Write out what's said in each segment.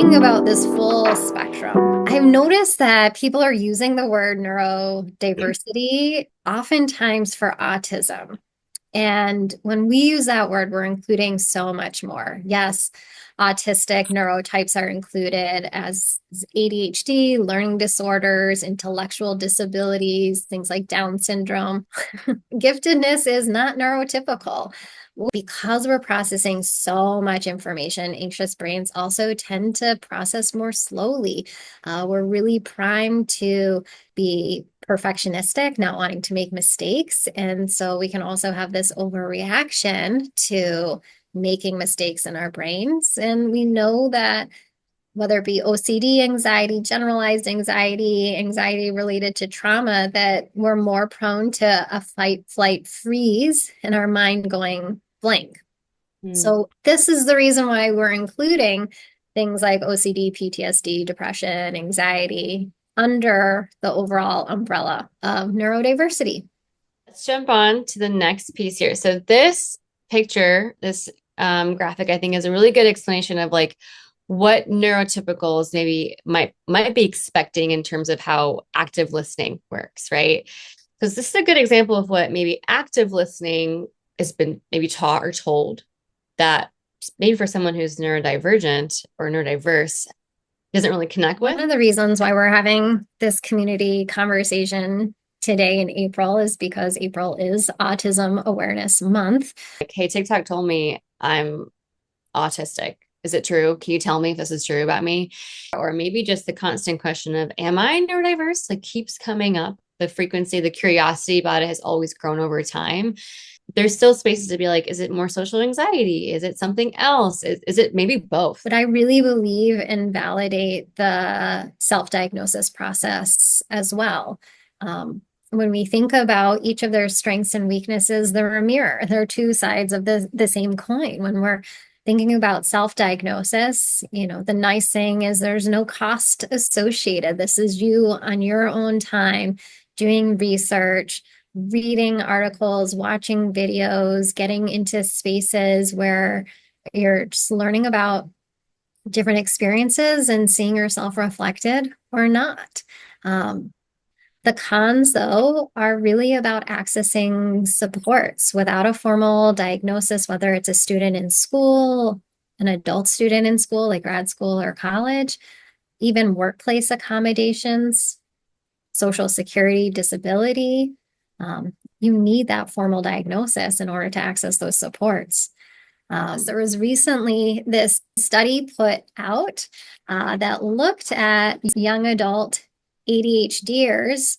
thinking about this full spectrum, I've noticed that people are using the word neurodiversity oftentimes for autism. And when we use that word, we're including so much more. Yes, autistic neurotypes are included as ADHD, learning disorders, intellectual disabilities, things like Down syndrome. Giftedness is not neurotypical. Because we're processing so much information, anxious brains also tend to process more slowly. We're really primed to be perfectionistic, not wanting to make mistakes. And so we can also have this overreaction to making mistakes in our brains. And we know that whether it be OCD, anxiety, generalized anxiety, anxiety related to trauma, that we're more prone to a fight, flight, freeze, and our mind going blank. So this is the reason why we're including things like OCD, PTSD, depression, anxiety under the overall umbrella of neurodiversity. Let's jump on to the next piece here. So this picture, this graphic, I think is a really good explanation of like what neurotypicals maybe might be expecting in terms of how active listening works, right? Because this is a good example of what maybe active listening has been maybe taught or told that maybe for someone who's neurodivergent or neurodiverse doesn't really connect with. One of the reasons why we're having this community conversation today in April is because April is Autism Awareness Month. Like, hey, TikTok told me I'm autistic. Is it true? Can you tell me if this is true about me? Or maybe just the constant question of, am I neurodiverse? Like keeps coming up. The frequency, the curiosity about it has always grown over time. There's still spaces to be like, is it more social anxiety? Is it something else? Is it maybe both? But I really believe and validate the self-diagnosis process as well. When we think about each of their strengths and weaknesses, they're a mirror. They're two sides of the same coin. When we're thinking about self-diagnosis, the nice thing is there's no cost associated. This is you on your own time doing research, reading articles, watching videos, getting into spaces where you're just learning about different experiences and seeing yourself reflected or not. The cons, though, are really about accessing supports without a formal diagnosis, whether it's a student in school, an adult student in school, like grad school or college, even workplace accommodations, social security, disability. You need that formal diagnosis in order to access those supports. There was recently this study put out that looked at young adult ADHDers.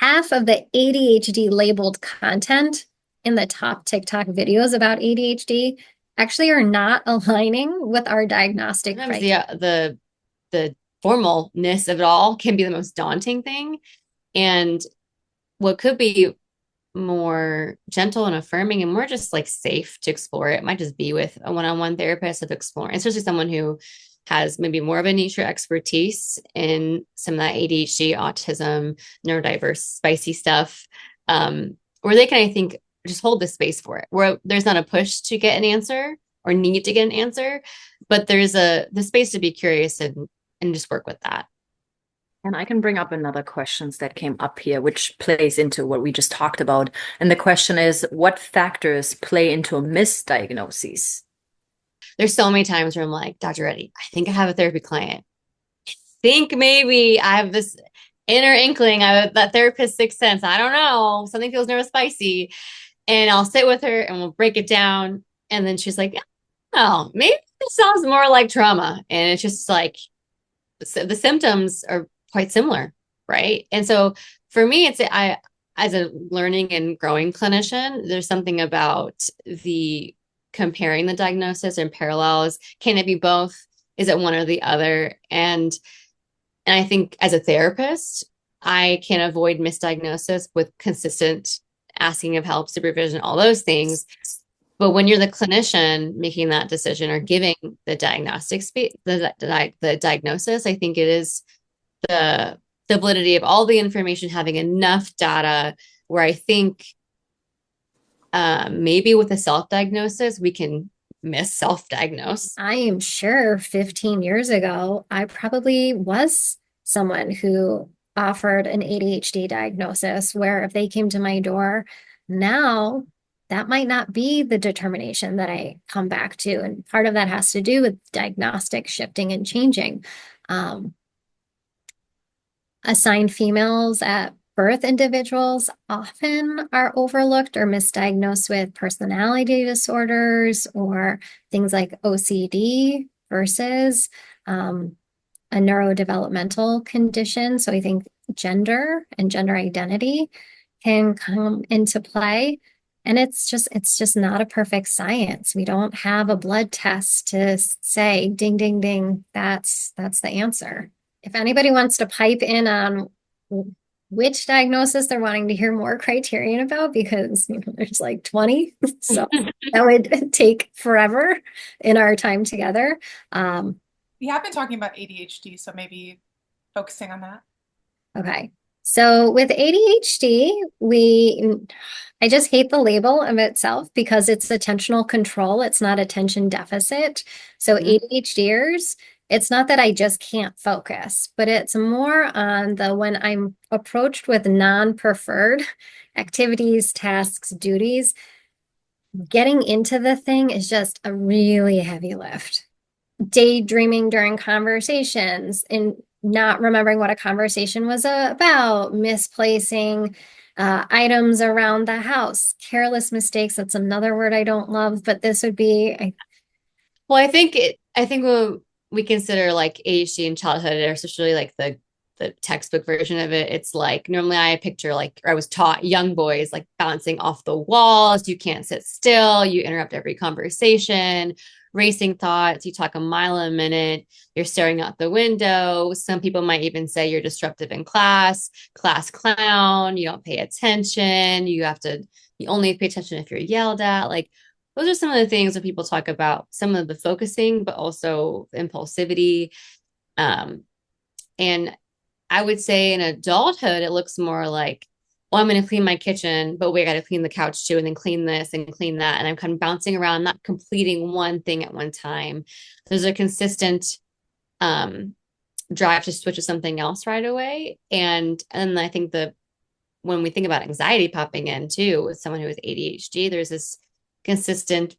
Half of the ADHD labeled content in the top TikTok videos about ADHD actually are not aligning with our diagnostic criteria. The formalness of it all can be the most daunting thing. And what could be more gentle and affirming and more just like safe to explore it might just be with a one-on-one therapist of exploring, especially someone who has maybe more of a niche expertise in some of that ADHD, autism, neurodiverse, spicy stuff, where they can, I think, just hold the space for it, where there's not a push to get an answer or need to get an answer, but there's the space to be curious and just work with that. And I can bring up another questions that came up here, which plays into what we just talked about. And the question is, what factors play into a misdiagnosis? There's so many times where I'm like, Dr. Reddy, I think I have a therapy client. I think maybe I have this inner inkling, that therapist sixth sense. I don't know. Something feels neurospicy. And I'll sit with her and we'll break it down. And then she's like, oh, maybe this sounds more like trauma. And it's just like, the symptoms are quite similar, right? And so for me, as a learning and growing clinician, there's something about the comparing the diagnosis and parallels. Can it be both? Is it one or the other? And I think as a therapist, I can avoid misdiagnosis with consistent asking of help, supervision, all those things. But when you're the clinician making that decision or giving the the diagnosis, I think it is the validity of all the information, having enough data where I think maybe with a self-diagnosis, we can mis-self-diagnose. I am sure 15 years ago, I probably was someone who offered an ADHD diagnosis where if they came to my door now, that might not be the determination that I come back to. And part of that has to do with diagnostic shifting and changing. Um, Assigned females at birth individuals often are overlooked or misdiagnosed with personality disorders or things like OCD versus a neurodevelopmental condition. So I think gender and gender identity can come into play. And it's just not a perfect science. We don't have a blood test to say ding, ding, ding, that's the answer. If anybody wants to pipe in on which diagnosis they're wanting to hear more criterion about, because there's like 20, so that would take forever in our time together. We have been talking about ADHD, so maybe focusing on that. Okay. So with ADHD, I just hate the label of itself because it's attentional control. It's not attention deficit. So ADHDers, it's not that I just can't focus, but it's more on the when I'm approached with non-preferred activities, tasks, duties, getting into the thing is just a really heavy lift. Daydreaming during conversations and not remembering what a conversation was about, misplacing items around the house, careless mistakes. That's another word I don't love, but this would be. Well, I think when we consider like ADHD in childhood, or especially like the textbook version of it, it's like normally I picture like, or I was taught young boys like bouncing off the walls. You can't sit still. You interrupt every conversation, racing thoughts. You talk a mile a minute. You're staring out the window. Some people might even say you're disruptive in class clown. You don't pay attention. You only pay attention if you're yelled at. Like those are some of the things that people talk about, some of the focusing, but also impulsivity. And I would say in adulthood, it looks more like, well, I'm going to clean my kitchen, but we got to clean the couch too, and then clean this and clean that. And I'm kind of bouncing around, not completing one thing at one time. There's a consistent drive to switch to something else right away. And I think when we think about anxiety popping in too, with someone who has ADHD, there's this consistent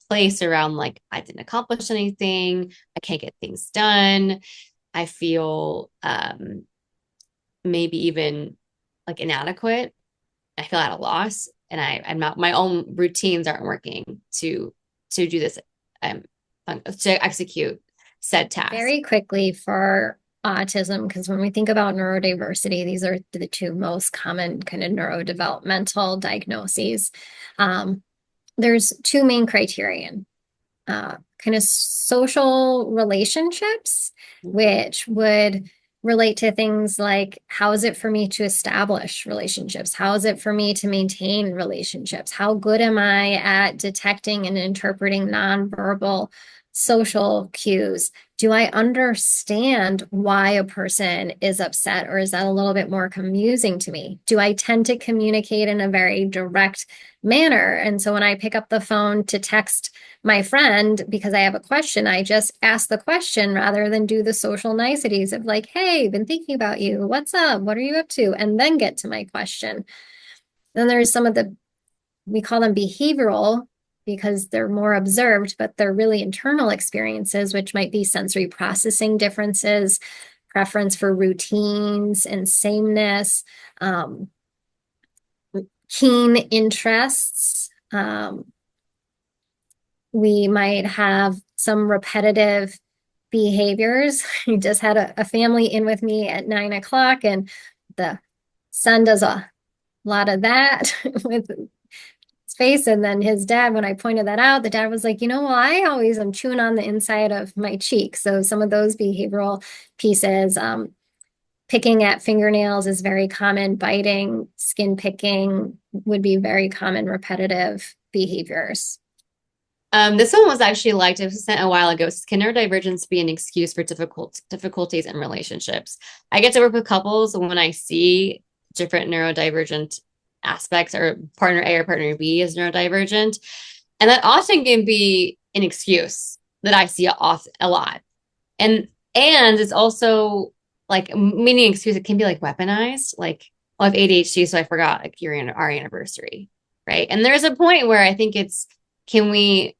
place around like, I didn't accomplish anything. I can't get things done. I feel maybe even like inadequate. I feel at a loss, and I'm not, my own routines aren't working to do this, to execute said task. Very quickly for autism, because when we think about neurodiversity, these are the two most common kind of neurodevelopmental diagnoses. There's two main criterion. Kind of social relationships, which would relate to things like, how is it for me to establish relationships? How is it for me to maintain relationships? How good am I at detecting and interpreting nonverbal social cues? Do I understand why a person is upset, or is that a little bit more confusing to me? Do I tend to communicate in a very direct manner? And so when I pick up the phone to text my friend because I have a question, I just ask the question rather than do the social niceties of like, hey, been thinking about you. What's up? What are you up to? And then get to my question. Then there's some of we call them behavioral because they're more observed, but they're really internal experiences, which might be sensory processing differences, preference for routines and sameness, keen interests. We might have some repetitive behaviors. I just had a family in with me at 9 o'clock, and the son does a lot of that with his face. And then his dad, when I pointed that out, the dad was like, well, I always am chewing on the inside of my cheek. So some of those behavioral pieces, picking at fingernails is very common. Biting, skin picking would be very common repetitive behaviors. This one was actually liked. It was sent a while ago. Can neurodivergence be an excuse for difficulties in relationships? I get to work with couples when I see different neurodivergent aspects, or partner A or partner B is neurodivergent. And that often can be an excuse that I see a lot. And it's also like meaning excuse, it can be like weaponized, like, oh, I have ADHD, so I forgot like our anniversary. Right. And there's a point where I think it's, can we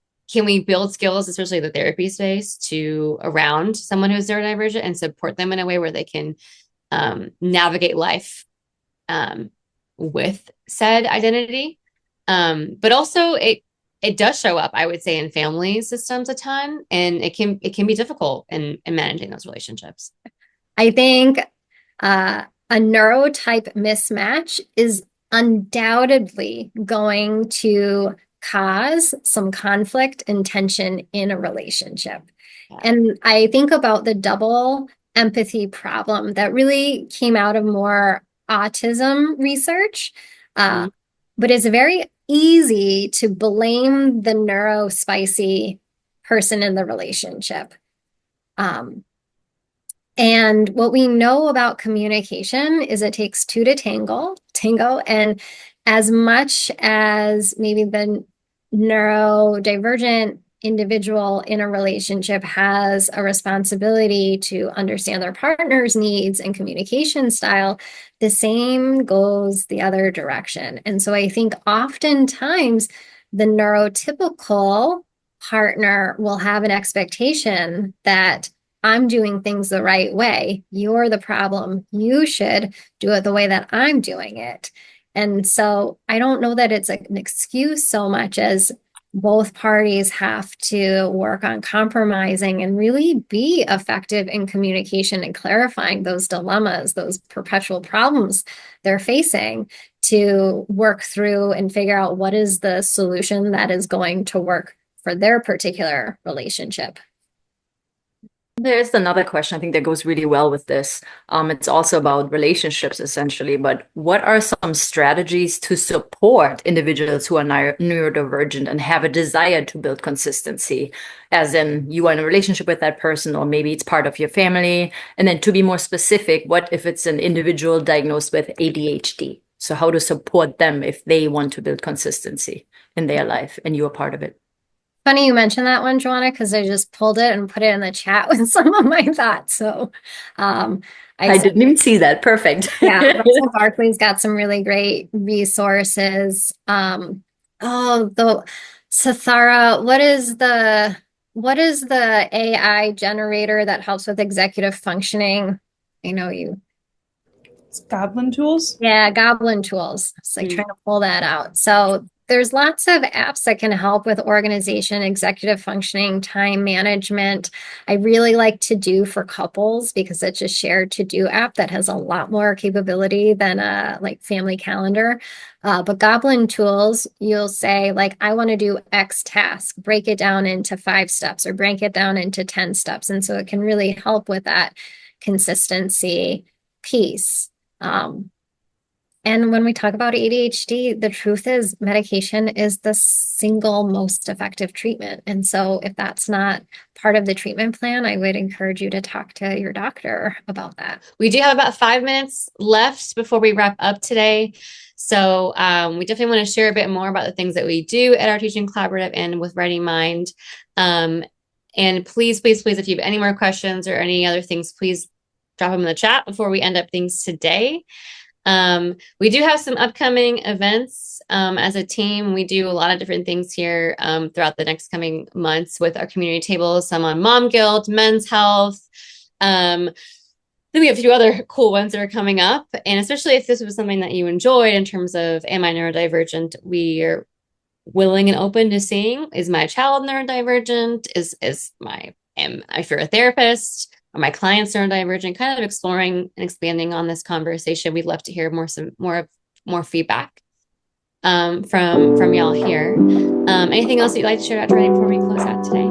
build skills, especially the therapy space, to around someone who's neurodivergent and support them in a way where they can navigate life with said identity. But also it does show up, I would say, in family systems a ton, and it can be difficult in managing those relationships. I think a neurotype mismatch is undoubtedly going to cause some conflict and tension in a relationship. Yeah. And I think about the double empathy problem that really came out of more autism research. But it's very easy to blame the neurospicy person in the relationship. And what we know about communication is it takes two to tango. And as much as maybe the neurodivergent individual in a relationship has a responsibility to understand their partner's needs and communication style, the same goes the other direction. And so I think oftentimes the neurotypical partner will have an expectation that I'm doing things the right way. You're the problem. You should do it the way that I'm doing it. And so I don't know that it's an excuse so much as both parties have to work on compromising and really be effective in communication and clarifying those dilemmas, those perpetual problems they're facing, to work through and figure out what is the solution that is going to work for their particular relationship. There's another question I think that goes really well with this. It's also about relationships essentially, but what are some strategies to support individuals who are neurodivergent and have a desire to build consistency? As in, you are in a relationship with that person, or maybe it's part of your family. And then to be more specific, what if it's an individual diagnosed with ADHD? So how to support them if they want to build consistency in their life and you're part of it. Funny you mentioned that one, Joanna, because I just pulled it and put it in the chat with some of my thoughts. So I didn't even see that. Perfect. Yeah, Russell Barkley's got some really great resources. The Sathara, what is the AI generator that helps with executive functioning? I know you. It's Goblin Tools. Yeah, Goblin Tools. It's like trying to pull that out. So there's lots of apps that can help with organization, executive functioning, time management. I really like To Do for couples because it's a shared to-do app that has a lot more capability than a like family calendar. But Goblin Tools, you'll say like, I want to do X task, break it down into 5 steps or break it down into 10 steps. And so it can really help with that consistency piece. And when we talk about ADHD, the truth is medication is the single most effective treatment. And so if that's not part of the treatment plan, I would encourage you to talk to your doctor about that. We do have about 5 minutes left before we wrap up today. So we definitely want to share a bit more about the things that we do at our teaching collaborative and with Ready Mind. And please, if you have any more questions or any other things, please drop them in the chat before we end up things today. We do have some upcoming events as a team. We do a lot of different things here throughout the next coming months with our community tables, some on mom guilt, men's health. Then we have a few other cool ones that are coming up. And especially if this was something that you enjoyed in terms of, am I neurodivergent? We are willing and open to seeing, is my child neurodivergent? If you're a therapist, are my clients neurodivergent? Kind of exploring and expanding on this conversation. We'd love to hear more feedback from y'all here. Anything else that you'd like to share, Dr. Redding, before we close out today?